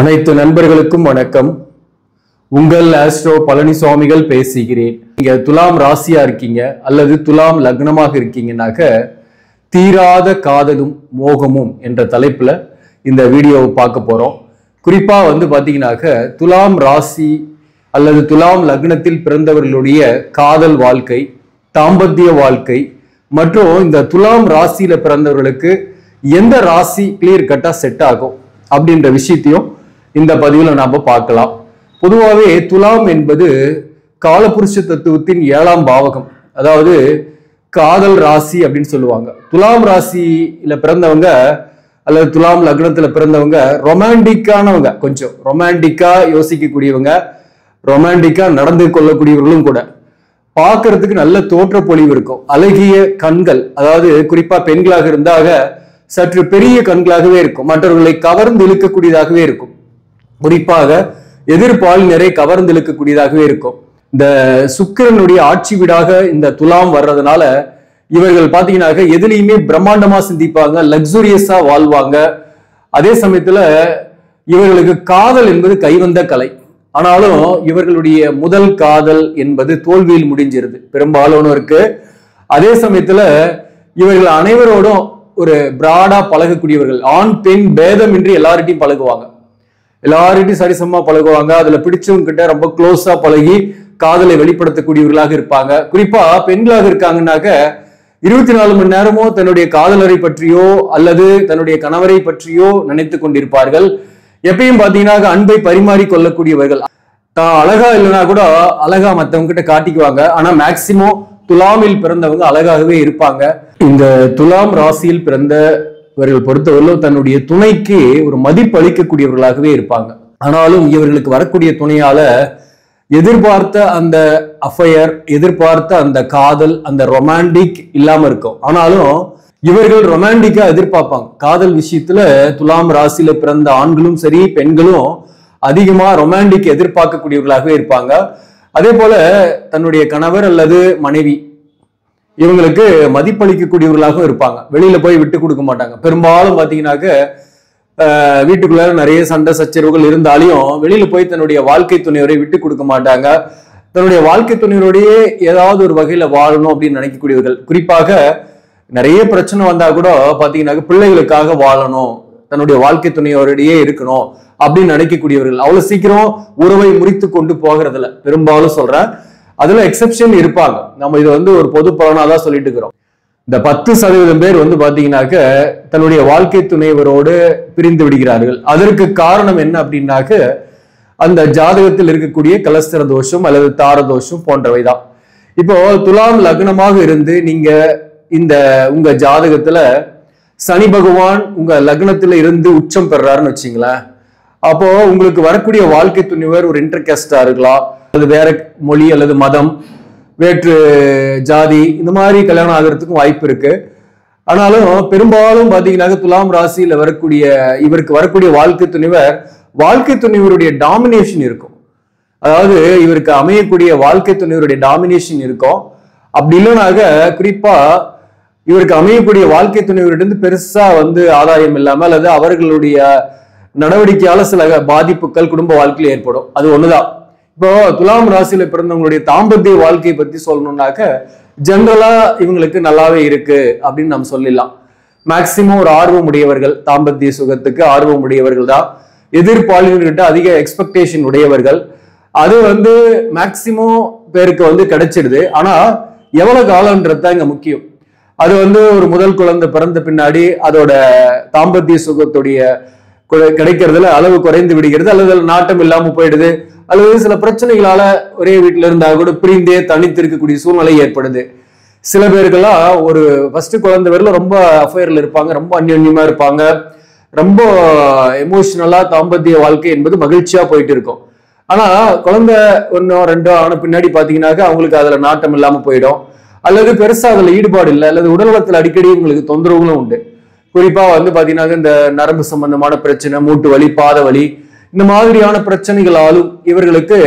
அனைத்து நண்பர்களுக்கும் வணக்கம். உங்கள் ஆஸ்ட்ரோ பழனிசாமிகள் பேசுகிறேன். நீங்க துலாம் ராசியா இருக்கீங்க அல்லது துலாம் லக்னமாக இருக்கீங்கன்னாக்க தீராத காதலும் மோகமும் என்ற தலைப்புல இந்த வீடியோவை பார்க்க போறோம். குறிப்பா பாத்தீங்கன்னாக்க துலாம் ராசி அல்லது துலாம் லக்னத்தில் பிறந்தவர்களுடைய காதல் வாழ்க்கை, தாம்பத்திய வாழ்க்கை மற்றும் இந்த துலாம் ராசியில பிறந்தவர்களுக்கு எந்த ராசி கிளியர் கட்டா செட் ஆகும் அப்படின்ற விஷயத்தையும் இந்த பதிவுல நாம பார்க்கலாம். பொதுவாகவே துலாம் என்பது காலபுருஷ தத்துவத்தின் 7ஆம் பாவகம், அதாவது காதல் ராசி அப்படின்னு சொல்லுவாங்க. துலாம் ராசியில பிறந்தவங்க அல்லது துலாம் லக்னத்துல பிறந்தவங்க ரொமான்டிக்கானவங்க, கொஞ்சம் ரொமான்டிக்கா யோசிக்கக்கூடியவங்க, ரொமான்டிக்கா நடந்து கொள்ளக்கூடியவர்களும் கூட. பார்க்கறதுக்கு நல்ல தோற்ற பொலிவு இருக்கும், அழகிய கண்கள், அதாவது குறிப்பா பெண்களாக இருந்தாக சற்று பெரிய கண்களாகவே இருக்கும், மற்றவர்களை கவர்ந்து இழுக்கக்கூடியதாகவே இருக்கும், குறிப்பாக எதிர்பாலினரை கவர்ந்து இழுக்கக்கூடியதாகவே இருக்கும். இந்த சுக்கிரனுடைய ஆட்சி வீடாக இந்த துலாம் வர்றதுனால இவர்கள் பாத்தீங்கன்னாக்க எதுலையுமே பிரம்மாண்டமா சிந்திப்பாங்க, லக்ஸூரியஸா வாழ்வாங்க. அதே சமயத்துல இவர்களுக்கு காதல் என்பது கைவந்த கலை. ஆனாலும் இவர்களுடைய முதல் காதல் என்பது தோல்வியில் முடிஞ்சிருது பெரும்பாலும் இருக்கு. அதே சமயத்துல இவர்கள் அனைவரோடும் ஒரு பிராடா பழகக்கூடியவர்கள், ஆண் பெண் பேதமின்றி எல்லார்கிட்டையும் பழகுவாங்க, எல்லார்கிட்டையும் சரிசமமா பழகுவாங்க. அதுல பிடிச்சவங்க கிட்ட ரொம்ப க்ளோஸா பழகி காதலை வெளிப்படுத்தக்கூடியவர்களாக இருப்பாங்க. குறிப்பா பெண்களாக இருக்காங்கன்னாக்க 24 மணி நேரமோ தன்னுடைய காதலரை பற்றியோ அல்லது தன்னுடைய கணவரை பற்றியோ நினைத்து கொண்டிருப்பார்கள். எப்பயும் பாத்தீங்கன்னா அன்பை பரிமாறி கொள்ளக்கூடியவர்கள். தான் அழகா இல்லைன்னா கூட அழகா மற்றவங்க கிட்ட காட்டிக்குவாங்க. ஆனா மேக்சிமம் துலாமில் பிறந்தவங்க அழகாகவே இருப்பாங்க. இந்த துலாம் ராசியில் பிறந்தவர்கள் பொறுத்தவரையிலும் தன்னுடைய துணைக்கு ஒரு மதிப்பு அளிக்கக்கூடியவர்களாகவே இருப்பாங்க. ஆனாலும் இவர்களுக்கு வரக்கூடிய துணையால எதிர்பார்த்த அந்த அஃபையர், எதிர்பார்த்த அந்த காதல், அந்த ரொமான்டிக் இல்லாம இருக்கும். ஆனாலும் இவர்கள் ரொமான்டிக்கா எதிர்பார்ப்பாங்க. காதல் விஷயத்துல துலாம் ராசியில பிறந்த ஆண்களும் சரி பெண்களும் அதிகமா ரொமான்டிக் எதிர்பார்க்கக்கூடியவர்களாகவே இருப்பாங்க. அதே போல தன்னுடைய கணவர் அல்லது மனைவி இவங்களுக்கு மதிப்பளிக்கக்கூடியவர்களாகவும் இருப்பாங்க. வெளியில போய் விட்டு கொடுக்க மாட்டாங்க. பெரும்பாலும் பாத்தீங்கன்னாக்க வீட்டுக்குள்ள நிறைய சண்டை சச்சரவுகள் இருந்தாலையும் வெளியில போய் தன்னுடைய வாழ்க்கை துணைவரை விட்டு கொடுக்க மாட்டாங்க. தன்னுடைய வாழ்க்கை துணைவரோடையே ஏதாவது ஒரு வகையில வாழணும் அப்படின்னு நினைக்கக்கூடியவர்கள். குறிப்பாக நிறைய பிரச்சனை வந்தா கூட பாத்தீங்கன்னாக்க பிள்ளைகளுக்காக வாழணும், தன்னுடைய வாழ்க்கை துணையோடையே இருக்கணும் அப்படின்னு நினைக்கக்கூடியவர்கள். அவ்வளவு சீக்கிரம் உறவை முறித்து கொண்டு போகிறதுல பெரும்பாலும் சொல்றேன், அதுல எக்ஸெப்ஷன் இருப்பாங்க. நம்ம இது ஒரு பொது பலனாதான் சொல்லிட்டு இருக்கிறோம். இந்த 10% பேர் பாத்தீங்கன்னாக்க தன்னுடைய வாழ்க்கை துணைவரோடு பிரிந்து விடுகிறார்கள். அதற்கு காரணம் என்ன அப்படின்னாக்க அந்த ஜாதகத்தில் இருக்கக்கூடிய கலஸ்தர தோஷம் அல்லது தார தோஷம் போன்றவைதான். இப்போ துலாம் லக்னமாக இருந்து நீங்க இந்த உங்க ஜாதகத்துல சனி பகவான் உங்க லக்னத்துல இருந்து உச்சம் பெறாருன்னு வச்சுங்களேன். அப்போ உங்களுக்கு வரக்கூடிய வாழ்க்கை துணிவர் ஒரு இன்டர்காஸ்டா இருக்கலாம், அது வேற மொழி அல்லது மதம், வேற்று ஜாதி, இந்த மாதிரி கல்யாணம் ஆகிறதுக்கும் வாய்ப்பு இருக்கு. ஆனாலும் பெரும்பாலும் பாத்தீங்கன்னாக்க துலாம் ராசியில இவருக்கு வரக்கூடிய வாழ்க்கை துணிவருடைய டாமினேஷன் இருக்கும். அதாவது இவருக்கு அமையக்கூடிய வாழ்க்கை துணிவருடைய டாமினேஷன் இருக்கும். அப்படி இல்லைனாக்க குறிப்பா இவருக்கு அமையக்கூடிய வாழ்க்கை துணைவரிடம் பெருசா ஆதாயம் இல்லாம அல்லது அவர்களுடைய நடவடிக்கையால சில பாதிப்புகள் குடும்ப வாழ்க்கையில் ஏற்படும். அது ஒண்ணுதான். இப்போ துலாம் ராசியில பிறந்தவங்களுடைய தாம்பத்திய வாழ்க்கையை பத்தி சொல்லணும்னாக்க ஜெனரலா இவங்களுக்கு நல்லாவே இருக்கு அப்படின்னு நம்ம சொல்லிடலாம். மேக்சிமம் ஒரு ஆர்வம் உடையவர்கள், தாம்பத்திய சுகத்துக்கு ஆர்வம் உடையவர்கள் தான், எதிர்பாலினர்கிட்ட அதிக எக்ஸ்பெக்டேஷன் உடையவர்கள். அது மேக்சிமம் பேருக்கு கிடைச்சிடுது. ஆனா எவ்வளவு காலம்ன்றது தான் இங்க முக்கியம். அது ஒரு முதல் குழந்தை பிறந்த பின்னாடி அதோட தாம்பத்திய சுகத்துடைய கிடைக்கிறதுல அளவு குறைந்து விடுகிறது, அல்லது நாட்டம் இல்லாம போயிடுது, அல்லது சில பிரச்சனைகளால ஒரே வீட்டுல இருந்தா கூட பிரிந்தே தனித்து இருக்கக்கூடிய சூழ்நிலை ஏற்படுது. சில பேருக்கெல்லாம் ஒரு ஃபர்ஸ்ட் குழந்தை வரல ரொம்ப அஃபையர்ல இருப்பாங்க, ரொம்ப அந்யோன்யமா இருப்பாங்க, ரொம்ப எமோஷனலா தாம்பத்திய வாழ்க்கை என்பது மகிழ்ச்சியா போயிட்டு இருக்கும். ஆனா குழந்தை 1 2 ஆன பின்னாடி பாத்தீங்கன்னாக்க அவங்களுக்கு அதுல நாட்டம் இல்லாம போயிடும், அல்லது பெருசா அதுல ஈடுபாடு இல்லை, அல்லது உடல்நலத்தில் அடிக்கடி உங்களுக்கு தொந்தரவுகளும் உண்டு. குறிப்பா பாத்தீங்கன்னா இந்த நரம்பு சம்பந்தமான பிரச்சனை, மூட்டு வலி, பாத வலி, இந்த மாதிரியான பிரச்சனைகளாலும் இவர்களுக்கு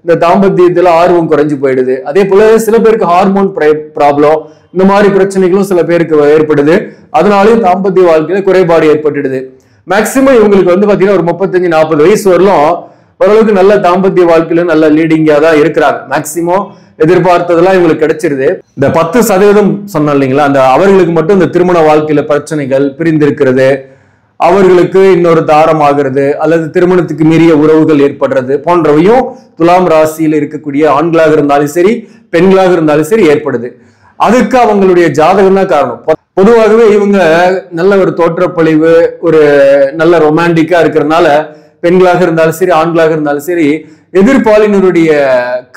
இந்த தாம்பத்தியத்துல ஆர்வம் குறைஞ்சு போயிடுது. அதே போல சில பேருக்கு ஹார்மோன் ப்ராப்ளம், இந்த மாதிரி பிரச்சனைகளும் சில பேருக்கு ஏற்படுது. அதனாலேயும் தாம்பத்திய வாழ்க்கையில குறைபாடு ஏற்பட்டுடுது. மேக்சிமம் இவங்களுக்கு வந்து பாத்தீங்கன்னா ஒரு 35-40 வயசு வரலும் ஓரளவுக்கு நல்ல தாம்பத்திய வாழ்க்கையில நல்ல லீடிங்கா தான் இருக்கிறாங்க. மேக்சிமம் எதிர்பார்த்ததெல்லாம் இவங்களுக்கு கிடைச்சிருது. இந்த 10% சொன்னோம் இல்லைங்களா, அந்த அவர்களுக்கு மட்டும் இந்த திருமண வாழ்க்கையில பிரச்சனைகள், பிரிந்திருக்கிறது, அவர்களுக்கு இன்னொரு தாரம் ஆகிறது, அல்லது திருமணத்துக்கு மீறிய உறவுகள் ஏற்படுறது போன்றவையும் துலாம் ராசியில் இருக்கக்கூடிய ஆண்களாக இருந்தாலும் சரி பெண்களாக இருந்தாலும் சரி ஏற்படுது. அதுக்கு அவங்களுடைய ஜாதகம் தான் காரணம். பொதுவாகவே இவங்க நல்ல ஒரு தோற்றப்பொழிவு, ஒரு நல்ல ரொமான்டிக்கா இருக்கிறதுனால பெண்களாக இருந்தாலும் சரி ஆண்களாக இருந்தாலும் சரி எதிர்பாலினருடைய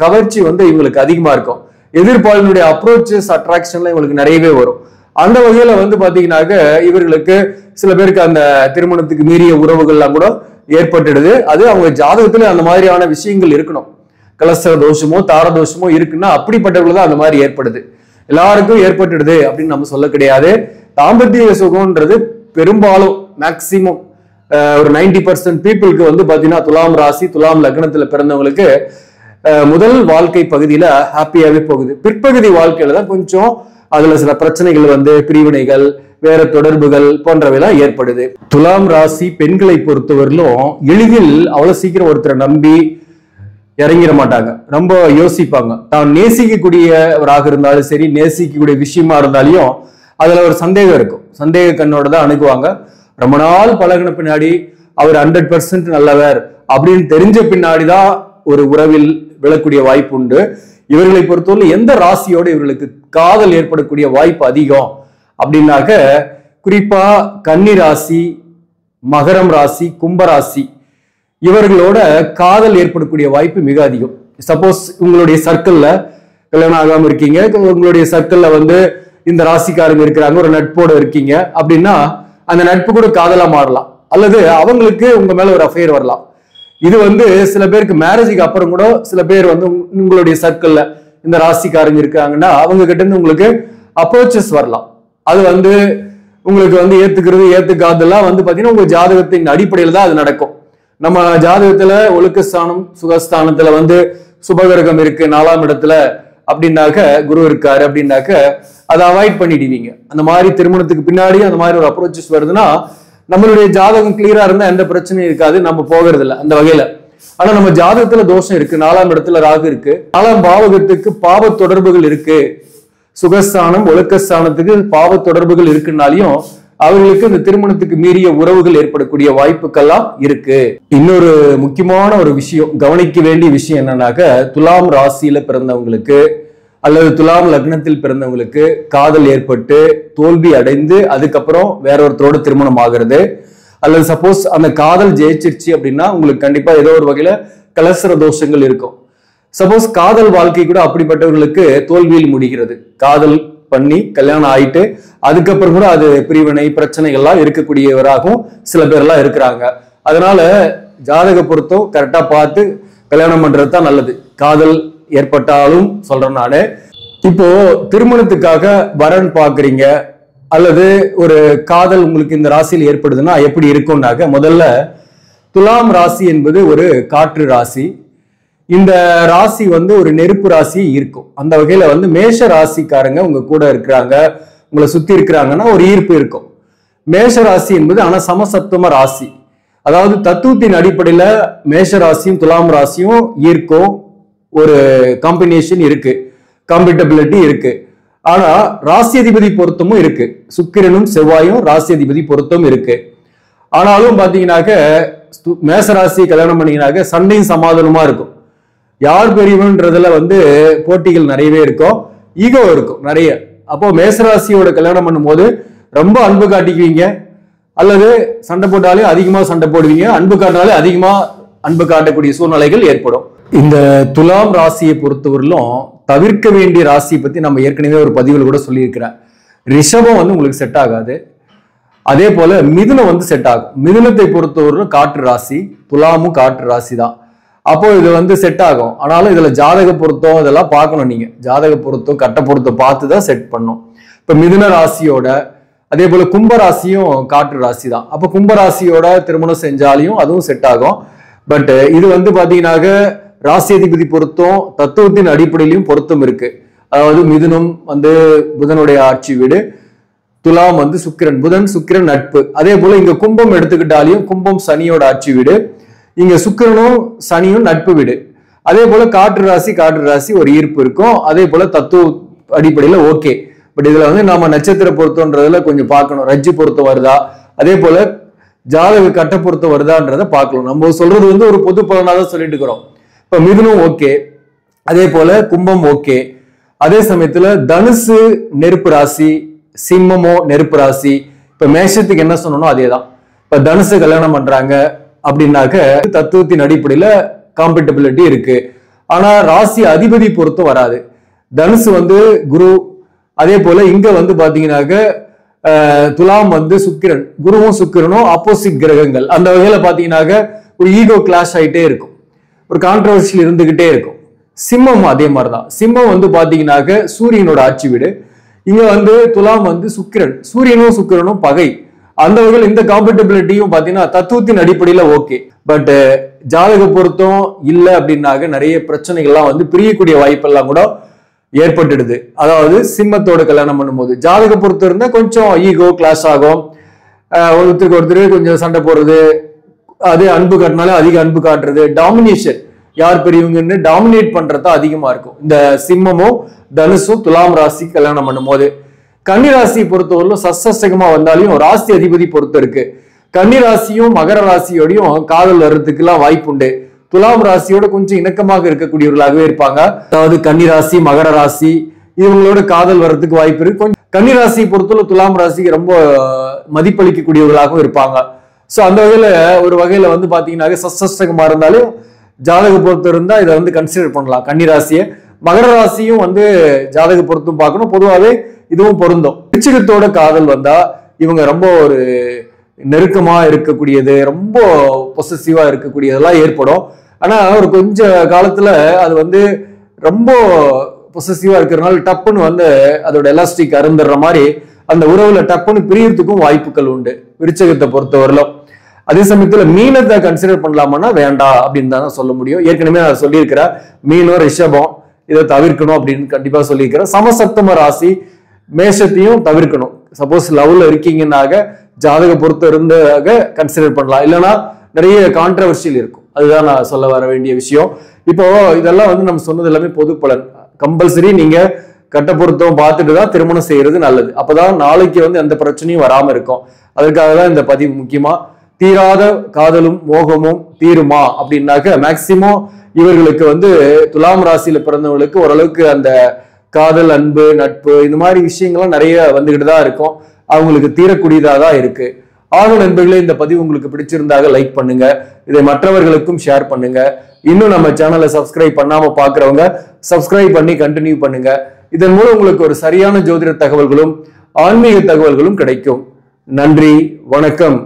கவர்ச்சி வந்து இவங்களுக்கு அதிகமா இருக்கும். எதிர்பாலினுடைய அப்ரோச்சஸ் அட்ராக்ஷன்லாம் இவங்களுக்கு நிறையவே வரும். அந்த வகையில வந்து பாத்தீங்கன்னாக்க இவர்களுக்கு சில பேருக்கு அந்த திருமணத்துக்கு மீறிய உறவுகள்லாம் கூட ஏற்பட்டுடுது. அது அவங்க ஜாதகத்துல அந்த மாதிரியான விஷயங்கள் இருக்கணும். கலஸ்தர தோஷமோ தார தோஷமோ இருக்குன்னா அப்படிப்பட்டவர்கள் தான் அந்த மாதிரி ஏற்படுது. எல்லாருக்கும் ஏற்பட்டுடுது அப்படின்னு நம்ம சொல்ல கிடையாது. தாம்பத்திய சுகம்ன்றது பெரும்பாலும் மேக்சிமம் ஒரு 90% பீப்புளுக்கு வந்து பாத்தீங்கன்னா துலாம் ராசி துலாம் லக்னத்துல பிறந்தவங்களுக்கு முதல் வாழ்க்கை பகுதியில ஹாப்பியாவே போகுது. பிற்பகுதி வாழ்க்கையில தான் கொஞ்சம் அதுல சில பிரச்சனைகள் வந்து பிரிவினைகள், வேற தொடர்புகள் போன்றவைலாம் ஏற்படுது. துலாம் ராசி பெண்களை பொறுத்தவரையிலும் எளிதில் அவ்வளவு சீக்கிரம் ஒருத்தரை நம்பி இறங்கிட மாட்டாங்க. ரொம்ப யோசிப்பாங்க. தான் நேசிக்கக்கூடியவராக இருந்தாலும் சரி, நேசிக்கக்கூடிய விஷயமா இருந்தாலும் அதுல ஒரு சந்தேகம் இருக்கும். சந்தேக கண்ணோட தான் அணுகுவாங்க. ரொம்ப நாள் பழகின பின்னாடி அவர் 100% நல்லவர் அப்படின்னு தெரிஞ்ச பின்னாடிதான் ஒரு உறவில் விழக்கூடிய வாய்ப்பு உண்டு. இவர்களை பொறுத்தவரை எந்த ராசியோட இவர்களுக்கு காதல் ஏற்படக்கூடிய வாய்ப்பு அதிகம் அப்படின்னாக்க குறிப்பா கன்னி ராசி, மகரம் ராசி, கும்பராசி இவர்களோட காதல் ஏற்படக்கூடிய வாய்ப்பு மிக அதிகம். சப்போஸ் உங்களுடைய சர்க்கிள்ல கல்யாணம் ஆகாம இருக்கீங்க, உங்களுடைய சர்க்கிள்ல வந்து இந்த ராசிக்காரங்க இருக்கிறாங்க, ஒரு நட்போட இருக்கீங்க அப்படின்னா அந்த நட்பு கூட காதலா மாறலாம், அல்லது அவங்களுக்கு உங்க மேல ஒரு அஃபேர் வரலாம். இது வந்து சில பேருக்கு மேரேஜுக்கு அப்புறம் கூட சில பேர் வந்து உங்களுடைய சர்க்கிள்ல இந்த ராசிக்காரங்க இருக்காங்கன்னா அவங்க கிட்ட இருந்து உங்களுக்கு அப்ரோச்சஸ் வரலாம். அது வந்து உங்களுக்கு வந்து ஏத்துக்கிறது ஏத்துக்காதெல்லாம் வந்து பாத்தீங்கன்னா உங்க ஜாதகத்தின் அடிப்படையில தான் அது நடக்கும். நம்ம ஜாதகத்துல ஒழுக்கஸ்தானம் சுகஸ்தானத்துல வந்து சுபகிரகம் இருக்கு 4ஆம் இடத்துல அப்படின்னாக்க குரு இருக்காரு அப்படின்னாக்க அதை அவாய்ட் பண்ணிடுவீங்க. அந்த மாதிரி திருமணத்துக்கு பின்னாடி அந்த மாதிரி ஒரு அப்ரோச்சஸ் வருதுன்னா நம்மளுடைய ஜாதகம் கிளியரா இருந்தா எந்த பிரச்சனையும் இருக்காது, நம்ம போகிறது இல்லை அந்த வகையில. ஆனா நம்ம ஜாதகத்துல தோஷம் இருக்கு, 4ஆம் இடத்துல ராகு இருக்கு, 4ஆம் பாவகத்துக்கு பாவ தொடர்புகள் இருக்கு, சுகஸ்தானம் ஒழுக்கஸ்தானத்துக்கு பாவ தொடர்புகள் இருக்குன்னாலையும் அவர்களுக்கு இந்த திருமணத்துக்கு மீறிய உறவுகள் ஏற்படக்கூடிய வாய்ப்புக்கெல்லாம் இருக்கு. இன்னொரு முக்கியமான ஒரு விஷயம், கவனிக்க வேண்டிய விஷயம் என்னன்னாக்க துலாம் ராசியில பிறந்தவங்களுக்கு அல்லது துலாம் லக்னத்தில் பிறந்தவங்களுக்கு காதல் ஏற்பட்டு தோல்வி அடைந்து அதுக்கப்புறம் வேற ஒருத்தரோட திருமணம் ஆகிறது, அல்லது சப்போஸ் அந்த காதல் ஜெயிச்சிருச்சு அப்படின்னா உங்களுக்கு கண்டிப்பா ஏதோ ஒரு வகையில கலசர தோஷங்கள் இருக்கும். சப்போஸ் காதல் வாழ்க்கை கூட அப்படிப்பட்டவர்களுக்கு தோல்வியில் முடிகிறது. காதல் பண்ணி கல்யாணம் ஆயிட்டு அதுக்கப்புறம் கூட அது பிரிவினை பிரச்சனைகள்லாம் இருக்கக்கூடியவராகவும் சில பேர்லாம் இருக்கிறாங்க. அதனால ஜாதக பொருத்தம் கரெக்டா பார்த்து கல்யாணம் பண்றது தான் நல்லது. காதல் ஏற்பட்டாலும் சொல்றேன் நானு. இப்போ திருமணத்துக்காக வரன் பாக்குறீங்க அல்லது ஒரு காதல் உங்களுக்கு இந்த ராசியில் ஏற்படுதுன்னா எப்படி இருக்கும்னாக்க, முதல்ல துலாம் ராசி என்பது ஒரு காற்று ராசி. இந்த ராசி வந்து ஒரு நெருப்பு ராசி இருக்கும். அந்த வகையில வந்து மேஷ ராசிக்காரங்க உங்க கூட இருக்கிறாங்க, உங்களை சுத்தி இருக்கிறாங்கன்னா ஒரு ஈர்ப்பு இருக்கும். மேஷ ராசி என்பது ஆனா சமசப்தம ராசி, அதாவது தத்துவத்தின் அடிப்படையில மேஷ ராசியும் துலாம் ராசியும் ஈர்க்கும் ஒரு காம்பினேஷன் இருக்கு, காம்பேட்டபிலிட்டி இருக்கு. ஆனா ராசி அதிபதி பொருத்தமும் இருக்கு, சுக்கிரனும் செவ்வாயும் ராசி அதிபதி பொருத்தம் இருக்கு. ஆனாலும் பாத்தீங்கன்னாக்க மேசராசி கல்யாணம் பண்ணீங்கன்னாக்க சண்டையும் சமாதானமா இருக்கும். யார் பெரியவன்றதுல வந்து போட்டிகள் நிறையவே இருக்கும், ஈகோ இருக்கும் நிறைய. அப்போ மேசராசியோட கல்யாணம் பண்ணும்போது ரொம்ப அன்பு காட்டிக்குவீங்க, அல்லது சண்டை போட்டாலே அதிகமா சண்டை போடுவீங்க, அன்பு காட்டினாலே அதிகமா அன்பு காட்டக்கூடிய சூழ்நிலைகள் ஏற்படும். இந்த துலாம் ராசியை பொறுத்தவரையிலும் தவிர்க்க வேண்டிய ராசியை பத்தி நம்ம ஏற்கனவே ஒரு பதிவில் கூட சொல்லியிருக்கிறேன். ரிஷபம் வந்து உங்களுக்கு செட் ஆகாது, அதே போல மிதுனம் வந்து செட் ஆகும். மிதுனத்தை பொறுத்தவரையிலும் காற்று ராசி, துலாமும் காற்று ராசி தான். அப்போ இது வந்து செட் ஆகும். ஆனாலும் இதுல ஜாதக பொருத்தம் இதெல்லாம் பார்க்கணும். நீங்க ஜாதக பொருத்தம் கட்ட பொருத்தம் பார்த்து தான் செட் பண்ணும். இப்ப மிதுன ராசியோட அதே போல கும்பராசியும் காற்று ராசி தான். அப்ப கும்பராசியோட திருமணம் செஞ்சாலையும் அதுவும் செட் ஆகும். பட் இது வந்து பாத்தீங்கன்னாக்க ராசி அதிபதி பொருத்தம் தத்துவத்தின் அடிப்படையிலையும் பொருத்தம் இருக்கு. அதாவது மிதுனம் வந்து புதனுடைய ஆட்சி வீடு, துலாம் வந்து சுக்கிரன், புதன் சுக்கிரன் நட்பு. அதே போல இங்க கும்பம் எடுத்துக்கிட்டாலையும் கும்பம் சனியோட ஆட்சி வீடு, இங்க சுக்கிரனும் சனியும் நட்பு வீடு. அதே போல காற்று ராசி ஒரு ஈர்ப்பு இருக்கும். அதே போல தத்துவ அடிப்படையில ஓகே. பட் இதுல வந்து நாம நட்சத்திர பொருத்தம்ன்றதுல கொஞ்சம் பார்க்கணும். ரஜ்ஜி பொருத்தம் வருதா, அதே போல ஜாதக கட்ட பொருத்தம் வருதான்றத பார்க்கணும். நம்ம சொல்றது வந்து ஒரு பொது பலனாதான் சொல்லிட்டு இருக்கிறோம். இப்ப மிதுனம் ஓகே, அதே போல கும்பம் ஓகே. அதே சமயத்துல தனுசு நெருப்பு ராசி, சிம்மமோ நெருப்பு ராசி. இப்ப மேஷத்துக்கு என்ன சொன்னோம் அதேதான். இப்ப தனுசு கல்யாணம் பண்றாங்க அப்படின்னாக்க தத்துவத்தின் அடிப்படையில காம்பேட்டபிலிட்டி இருக்கு. ஆனா ராசி அதிபதி பொறுத்தும் வராது. தனுசு வந்து குரு, அதே போல இங்க வந்து பாத்தீங்கன்னாக்க துலாம் வந்து சுக்கிரன், குருவும் சுக்கிரனும் ஆப்போசிட் கிரகங்கள். அந்த வகையில பாத்தீங்கன்னாக்க ஒரு ஈகோ கிளாஷ் ஆயிட்டே இருக்கும், ஒரு கான்ட்ரவர்சியல் இருந்துகிட்டே இருக்கும். சிம்மம் அதே மாதிரிதான். சிம்மம் வந்து பாத்தீங்கன்னாக்க சூரியனோட ஆட்சி வீடு. இங்க வந்து துலாம் வந்து சுக்கிரன், சூரியனும் சுக்கிரனும் பகை. அந்த வகையில் இந்த காம்பேட்டபிலிட்டியும் பாத்தீங்கன்னா தத்துவத்தின் அடிப்படையில ஓகே. பட் ஜாதக பொருத்தம் இல்லை அப்படின்னாக்க நிறைய பிரச்சனைகள்லாம் வந்து பிரியக்கூடிய வாய்ப்பெல்லாம் கூட ஏற்பட்டுடுது. அதாவது சிம்மத்தோட கல்யாணம் பண்ணும்போது ஜாதக பொருத்தம் இருந்தா கொஞ்சம் ஈகோ கிளாஸ் ஆகும், ஒருத்தருக்கு ஒருத்தர் கொஞ்சம் சண்டை போடுறது, அதே அன்பு காட்டினாலே அதிக அன்பு காட்டுறது, டாமினேஷன், யார் பெரியவங்கன்னு டாமினேட் பண்றதா அதிகமா இருக்கும் இந்த சிம்மமும் தனுசும் துலாம் ராசி கல்யாணம் பண்ணும் போது. கன்னிராசி பொறுத்தவரையிலும் சசசகமா வந்தாலையும் ராசி அதிபதி பொறுத்த இருக்கு. கன்னிராசியும் மகர ராசியோடையும் காதல் வர்றதுக்கு எல்லாம் வாய்ப்பு உண்டு. துலாம் ராசியோட கொஞ்சம் இணக்கமாக இருக்கக்கூடியவர்களாகவே இருப்பாங்க. அதாவது கன்னிராசி மகர ராசி இவங்களோட காதல் வர்றதுக்கு வாய்ப்பு இருக்கு. கொஞ்சம் கன்னிராசி பொறுத்தவரை துலாம் ராசிக்கு ரொம்ப மதிப்பளிக்கக்கூடியவர்களாகவும் இருப்பாங்க. சோ அந்த வகையில ஒரு வகையில வந்து பாத்தீங்கன்னா சசசகமா இருந்தாலும் ஜாதக பொருத்தம் இருந்தா இதை வந்து கன்சிடர் பண்ணலாம். கன்னிராசியை மகர ராசியும் வந்து ஜாதக பொருத்தம் பார்க்கணும். பொதுவாகவே இதுவும் பொருந்தும். விருச்சிகத்தோட காதல் வந்தா இவங்க ரொம்ப ஒரு நெருக்கமா இருக்கக்கூடியது, ரொம்ப பொசசிவா இருக்கக்கூடியதெல்லாம் ஏற்படும். ஆனா ஒரு கொஞ்ச காலத்துல அது வந்து ரொம்ப பொசசிவா இருக்கிறதுனால டப்புன்னு வந்து அதோட எலாஸ்டிக் அருந்துடுற மாதிரி அந்த உறவுல டப்புன்னு பிரியறதுக்கும் வாய்ப்புகள் உண்டு விருச்சிகத்தை பொறுத்தவரையிலும். அதே சமயத்துல மீனத்தை கன்சிடர் பண்ணலாமான்னா வேண்டாம் அப்படின்னு தான் சொல்ல முடியும். ஏற்கனவே நான் சொல்லியிருக்கிறேன், மீனம் ரிஷபம் இதை தவிர்க்கணும் அப்படின்னு கண்டிப்பா சொல்லியிருக்கிறேன். சமசப்தம ராசி மேஷத்தையும் தவிர்க்கணும். சப்போஸ் லவ்ல இருக்கீங்கன்னாக ஜாதக பொறுத்த இருந்தாக கன்சிடர் பண்ணலாம், இல்லைன்னா நிறைய கான்ட்ரவர்சியல் இருக்கும். அதுதான் நான் சொல்ல வர வேண்டிய விஷயம். இப்போ இதெல்லாம் வந்து நம்ம சொன்னது எல்லாமே பொது பலன். கம்பல்சரி நீங்க கட்ட பொருத்தம் பார்த்துட்டு தான் திருமணம் செய்யறது நல்லது. அப்பதான் நாளைக்கு வந்து எந்த பிரச்சனையும் வராம இருக்கும். அதற்காக தான் இந்த பதிவு. முக்கியமா தீராத காதலும் மோகமும் தீருமா அப்படின்னாக்க மேக்சிமம் இவர்களுக்கு வந்து துலாம் ராசியில பிறந்தவங்களுக்கு ஓரளவுக்கு அந்த காதல், அன்பு, நட்பு இந்த மாதிரி விஷயங்கள்லாம் நிறைய வந்துகிட்டு தான் இருக்கும். அவங்களுக்கு தீரக்கூடியதாக தான் இருக்கு. ஆக நண்பர்களே, இந்த பதிவு உங்களுக்கு பிடிச்சிருந்தாக லைக் பண்ணுங்க, இதை மற்றவர்களுக்கும் ஷேர் பண்ணுங்க. இன்னும் நம்ம சேனலை சப்ஸ்கிரைப் பண்ணாம பாக்குறவங்க சப்ஸ்கிரைப் பண்ணி கண்டினியூ பண்ணுங்க. இதன் மூலம் உங்களுக்கு ஒரு சரியான ஜோதிட தகவல்களும் ஆன்மீக தகவல்களும் கிடைக்கும். நன்றி, வணக்கம்.